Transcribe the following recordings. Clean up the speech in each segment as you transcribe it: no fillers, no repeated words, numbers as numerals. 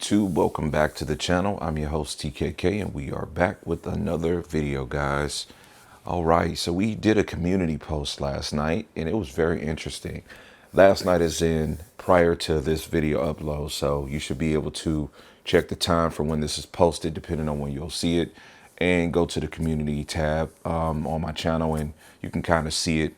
YouTube? Welcome back to the channel. I'm your host TKK and we are back with another video, guys. All right, so we did a community post last night and it was very interesting. Last night is in prior to this video upload, so you should be able to check the time for when this is posted depending on when you'll see it, and go to the community tab on my channel and you can kind of see it.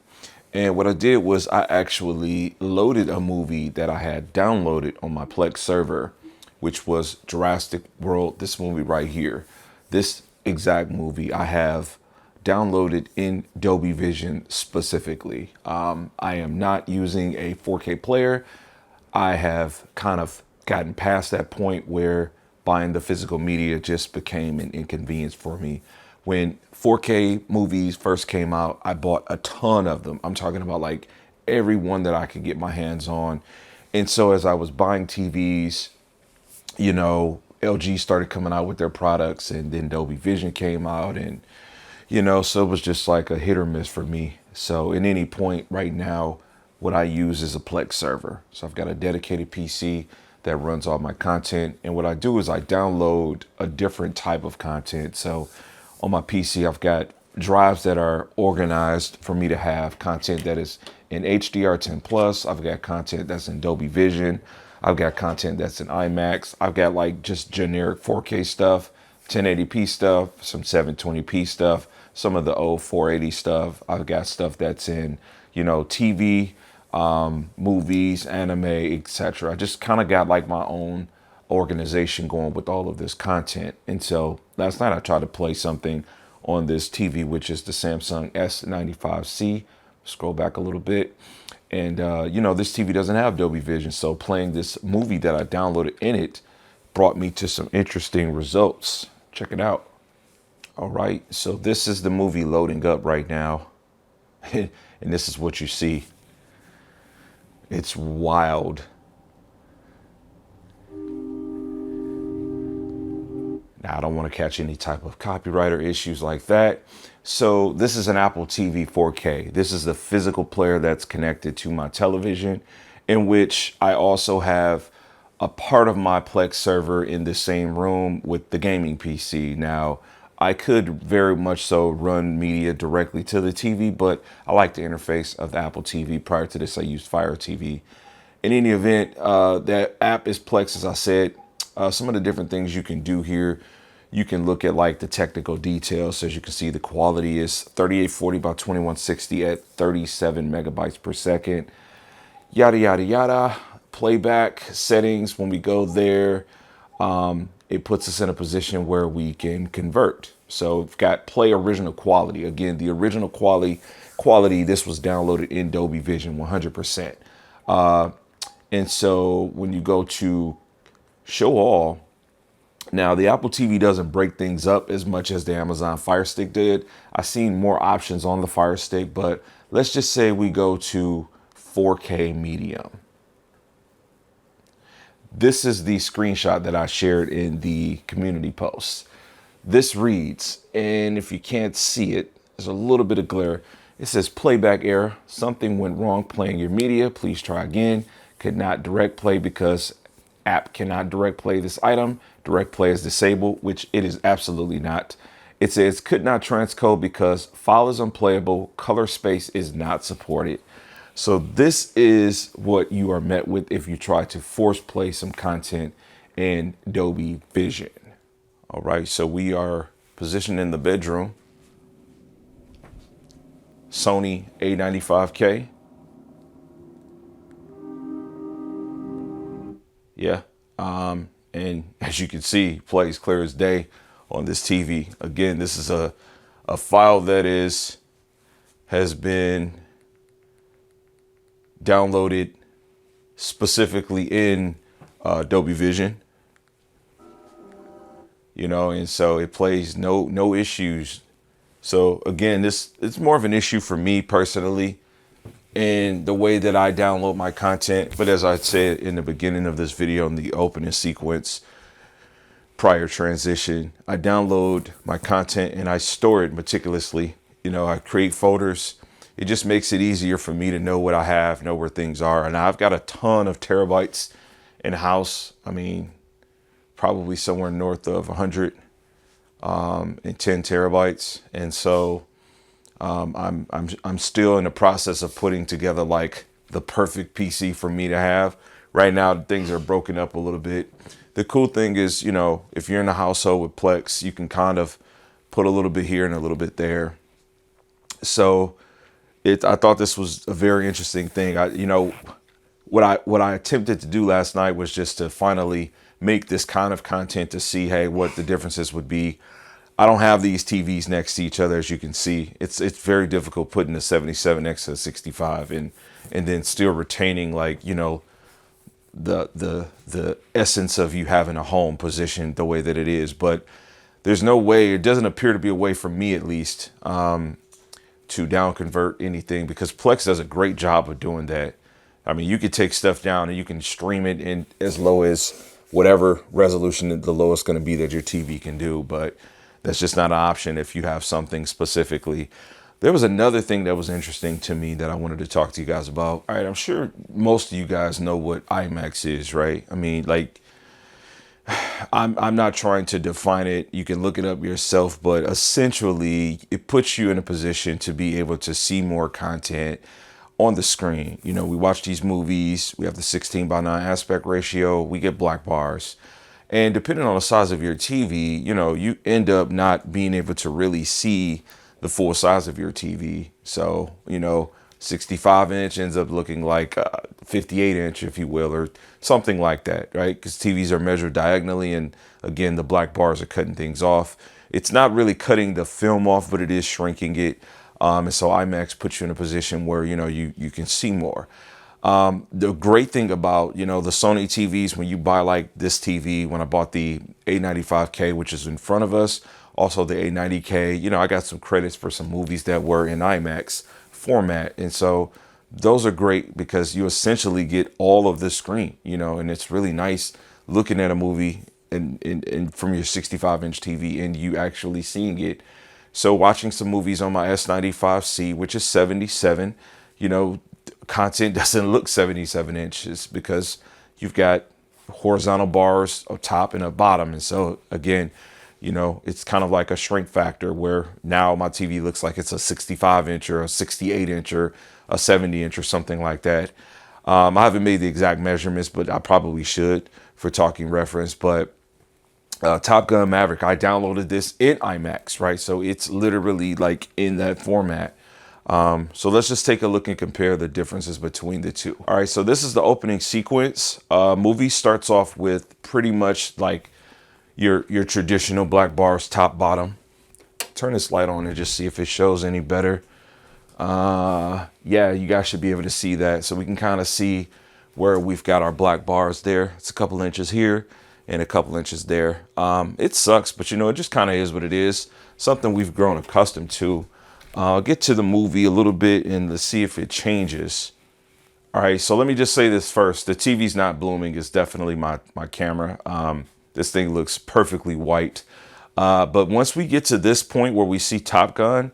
And what I did was I actually loaded a movie that I had downloaded on my Plex server, which was Jurassic World, this movie right here. This exact movie I have downloaded in Dolby Vision specifically. I am not using a 4K player. I have kind of gotten past that point where buying the physical media just became an inconvenience for me. When 4K movies first came out, I bought a ton of them. I'm talking about like every one that I could get my hands on. And so as I was buying TVs, you know, LG started coming out with their products and then Dolby Vision came out, and, you know, so it was just like a hit or miss for me. So at any point right now, what I use is a Plex server. So I've got a dedicated PC that runs all my content. And what I do is I download a different type of content. So on my PC, I've got drives that are organized for me to have content that is in HDR10 plus. I've got content that's in Dolby Vision. I've got content that's in IMAX. I've got like just generic 4K stuff, 1080p stuff, some 720p stuff, some of the old 480 stuff. I've got stuff that's in, you know, TV, movies, anime, etc. I just kind of got like my own organization going with all of this content. And so last night I tried to play something on this TV, which is the Samsung S95C. Scroll back a little bit. And, you know, this TV doesn't have Dolby Vision. So playing this movie that I downloaded in it brought me to some interesting results. Check it out. All right. So this is the movie loading up right now. And this is what you see. It's wild. Now, I don't want to catch any type of copyright or issues like that. So this is an Apple TV 4K. This is the physical player that's connected to my television, in which I also have a part of my Plex server in the same room with the gaming PC. Now, I could very much so run media directly to the TV, but I like the interface of the Apple TV. Prior to this, I used Fire TV. In any event, that app is Plex, as I said. Some of the different things you can do here. You can look at like the technical details. So as you can see, the quality is 3840 by 2160 at 37 megabytes per second. Yada, yada, yada. Playback settings, when we go there, it puts us in a position where we can convert. So we've got play original quality. Again, the original quality, this was downloaded in Dolby Vision 100%. And so when you go to show all, now the Apple TV doesn't break things up as much as the Amazon Fire Stick did. I've seen more options on the Fire Stick, but let's just say we go to 4K medium. This is the screenshot that I shared in the community post. This reads, and if you can't see it, there's a little bit of glare. It says playback error. Something went wrong playing your media. Please try again. Could not direct play because app cannot direct play this item. Direct play is disabled, which it is absolutely not. It says could not transcode because file is unplayable. Color space is not supported. So this is what you are met with if you try to force play some content in Dolby Vision. All right, so we are positioned in the bedroom. Sony A95K. Yeah. And as you can see, plays clear as day on this TV. Again, this is a file that has been downloaded specifically in Dolby Vision, you know, and so it plays no issues. So again, it's more of an issue for me personally in the way that I download my content. But as I said in the beginning of this video, in the opening sequence, prior transition, I download my content and I store it meticulously. You know, I create folders. It just makes it easier for me to know what I have, know where things are. And I've got a ton of terabytes in house. I mean, probably somewhere north of 110 terabytes. And so I'm still in the process of putting together like the perfect PC for me to have. Right now, things are broken up a little bit. The cool thing is, you know, if you're in a household with Plex, you can kind of put a little bit here and a little bit there. So I thought this was a very interesting thing. What I attempted to do last night was just to finally make this kind of content to see, hey, what the differences would be. I don't have these TVs next to each other, as you can see. It's very difficult putting a 77 next to a 65 and then still retaining, like, you know, the essence of you having a home position the way that it is. But there's no way, it doesn't appear to be a way for me at least, to down convert anything, because Plex does a great job of doing that. I mean, you could take stuff down and you can stream it in as low as whatever resolution the lowest going to be that your TV can do, but that's just not an option if you have something specifically. There was another thing that was interesting to me that I wanted to talk to you guys about. All right, I'm sure most of you guys know what IMAX is, right? I mean, like, I'm not trying to define it. You can look it up yourself, but essentially it puts you in a position to be able to see more content on the screen. You know, we watch these movies, we have the 16:9 aspect ratio, we get black bars. And depending on the size of your TV, you know, you end up not being able to really see the full size of your TV. So, you know, 65 inch ends up looking like 58 inch, if you will, or something like that, right? Because TVs are measured diagonally, and again, the black bars are cutting things off. It's not really cutting the film off, but it is shrinking it. And so IMAX puts you in a position where, you know, you can see more. The great thing about, you know, the Sony TVs, when you buy like this TV, when I bought the A95K, which is in front of us, also the A90K, you know, I got some credits for some movies that were in IMAX format. And so those are great because you essentially get all of the screen, you know, and it's really nice looking at a movie and from your 65-inch TV and you actually seeing it. So watching some movies on my S95C, which is 77, you know, content doesn't look 77 inches because you've got horizontal bars up top and up bottom. And so again, you know, it's kind of like a shrink factor where now my TV looks like it's a 65 inch or a 68 inch or a 70 inch or something like that. I haven't made the exact measurements, but I probably should for talking reference. But Top Gun Maverick, I downloaded this in IMAX, right? So it's literally like in that format. So let's just take a look and compare the differences between the two. All right, so this is the opening sequence. Movie starts off with pretty much like your traditional black bars, top, bottom. Turn this light on and just see if it shows any better. Yeah, you guys should be able to see that. So we can kind of see where we've got our black bars there. It's a couple inches here and a couple inches there. It sucks, but you know, it just kind of is what it is. Something we've grown accustomed to. I'll get to the movie a little bit and let's see if it changes. All right, so let me just say this first. The TV's not blooming. It's definitely my camera. This thing looks perfectly white. But once we get to this point where we see Top Gun,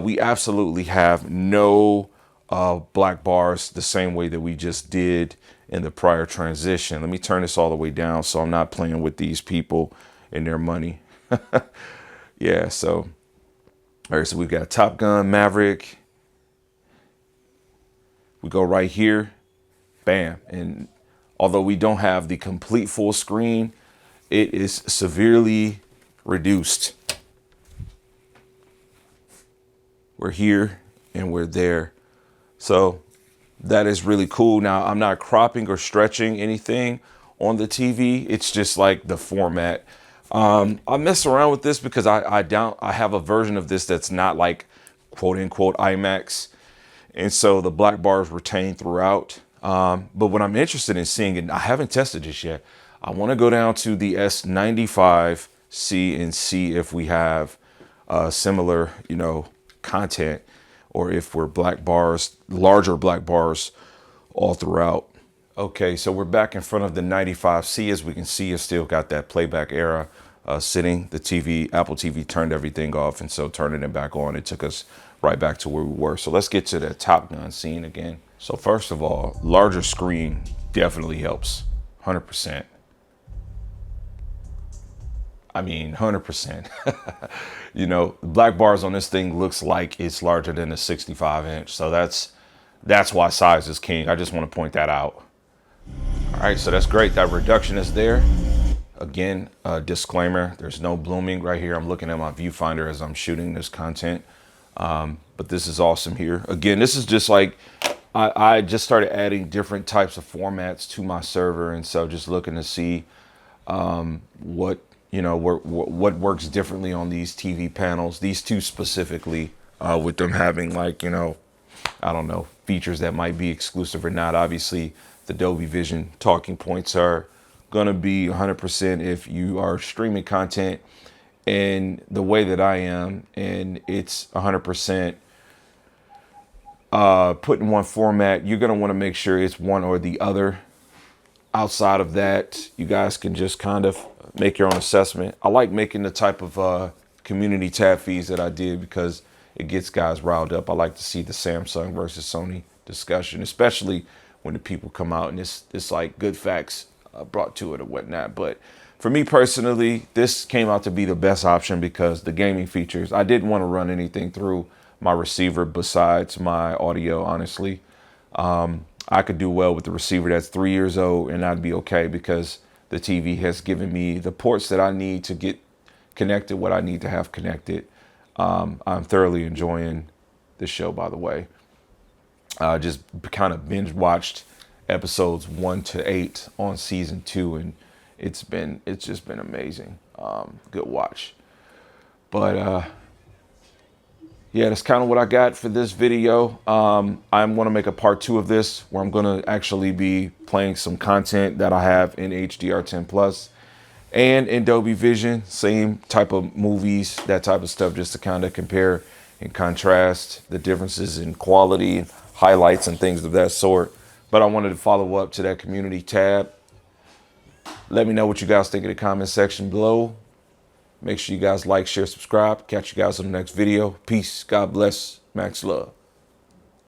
we absolutely have no black bars the same way that we just did in the prior transition. Let me turn this all the way down so I'm not playing with these people and their money. Yeah, so, all right, so we've got Top Gun Maverick. We go right here, bam. And although we don't have the complete full screen, it is severely reduced. We're here and we're there. So that is really cool. Now, I'm not cropping or stretching anything on the TV. It's just like the format. I mess around with this because I have a version of this that's not like quote unquote IMAX. And so the black bars retain throughout. But what I'm interested in seeing, and I haven't tested this yet, I want to go down to the S95C and see if we have similar, you know, content, or if we're black bars, larger black bars all throughout. Okay, so we're back in front of the 95C. As we can see, it's still got that playback era sitting. The TV, Apple TV turned everything off, and so turning it back on, it took us right back to where we were. So let's get to the Top Gun scene again. So first of all, larger screen definitely helps, 100%. I mean, 100%. You know, black bars on this thing looks like it's larger than a 65 inch. So that's why size is king. I just want to point that out. All right, so that's great. That reduction is there. Again, disclaimer, there's no blooming right here. I'm looking at my viewfinder as I'm shooting this content. But this is awesome here. Again, this is just like, I just started adding different types of formats to my server. And so just looking to see what, you know, what works differently on these TV panels, these two specifically, with them having like, you know, I don't know, features that might be exclusive or not. Obviously, the Dolby Vision talking points are going to be 100% if you are streaming content in the way that I am, and it's 100% put in one format. You're going to want to make sure it's one or the other. Outside of that, you guys can just kind of make your own assessment. I like making the type of community tab feeds that I did because it gets guys riled up. I like to see the Samsung versus Sony discussion, especially when the people come out and it's like good facts brought to it or whatnot. But for me personally, this came out to be the best option because the gaming features, I didn't want to run anything through my receiver besides my audio, honestly. I could do well with the receiver that's 3 years old and I'd be okay because the TV has given me the ports that I need to get connected, what I need to have connected. I'm thoroughly enjoying this show, by the way. Just kind of binge watched episodes 1 to 8 on season 2, and it's just been amazing. Good watch. But yeah, that's kind of what I got for this video. I'm going to make a part 2 of this where I'm going to actually be playing some content that I have in HDR10 Plus and in Dolby Vision, same type of movies, that type of stuff, just to kind of compare and contrast the differences in quality, highlights and things of that sort. But I wanted to follow up to that community tab. Let me know what you guys think in the comment section below. Make sure you guys like, share, subscribe. Catch you guys on the next video. Peace. God bless. Max love.